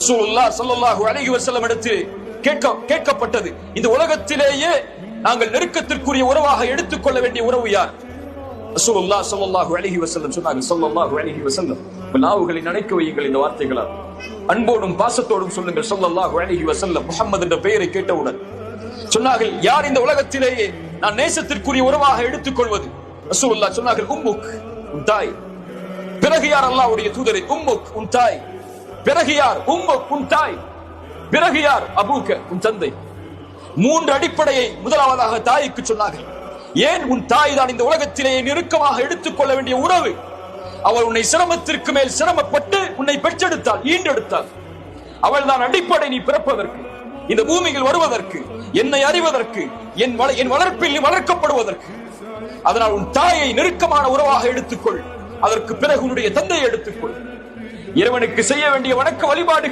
ரசூலுல்லாஹ் ஸல்லல்லாஹு அலைஹி வஸல்லம் இடத்தில் கேட்கப்பட்டது, இந்த உலகத்திலேயே நாங்கள் நெருக்கத்திற்குரிய உறவாக எடுத்துக்கொள்ள வேண்டிய உறவு யார்? ரசூலுல்லாஹ் ஸல்லல்லாஹு அலைஹி வஸல்லம் சொன்னார்கள், ஸல்லல்லாஹு அலைஹி வஸல்லம், நாவுகளை நினைக்க வையுங்கள் இந்த வார்த்தைகளால், அன்போடும் பாசத்தோடும் சொல்லுங்கள் ஸல்லல்லாஹு அலைஹி வஸல்லம். முஹம்மது என்ற பெயரை கேட்டவுடன் சொன்னார்கள், யார் இந்த உலகத்திலேயே நான் நேசத்திற்குரிய உறவாக எடுத்துக்கொள்வது? ரசூலுல்லாஹ் சொன்னார்கள், உம்முக், உன் தாய். பிறகு யார்? அல்லாஹ்வுடைய தூதரே, உம்முக், உன் தாய். பிறகு யார்? உம்முக், உன் தாய். பிறகு யார்? அபூக, உன் தந்தை. மூன்று அடிப்படையை முதலாவதாக தாய்க்கு சொன்னார்கள். ஏன்? உன் தாய் தான் இந்த உலகத்திலேயே நெருக்கமாக எடுத்துக்கொள்ள வேண்டிய உறவு. அவள் உன்னை சிரமத்திற்கு மேல் சிரமப்பட்டு உன்னை பெற்றெடுத்தாள், ஈண்டெடுத்தாள். அவள் தான் அடிப்படை நீ பிறப்பதற்கு, இந்த பூமியில் வருவதற்கு, என்னை அறிவதற்கு, என் வளர்ப்பில் நீ வளர்க்கப்படுவதற்கு. அதனால் உன் தாயை நெருக்கமான உறவாக எடுத்துக்கொள். அதற்கு பிறகு உன்னுடைய தந்தையை எடுத்துக்கொள். இறைவனுக்கு செய்ய வேண்டிய வணக்க வழிபாடுகள்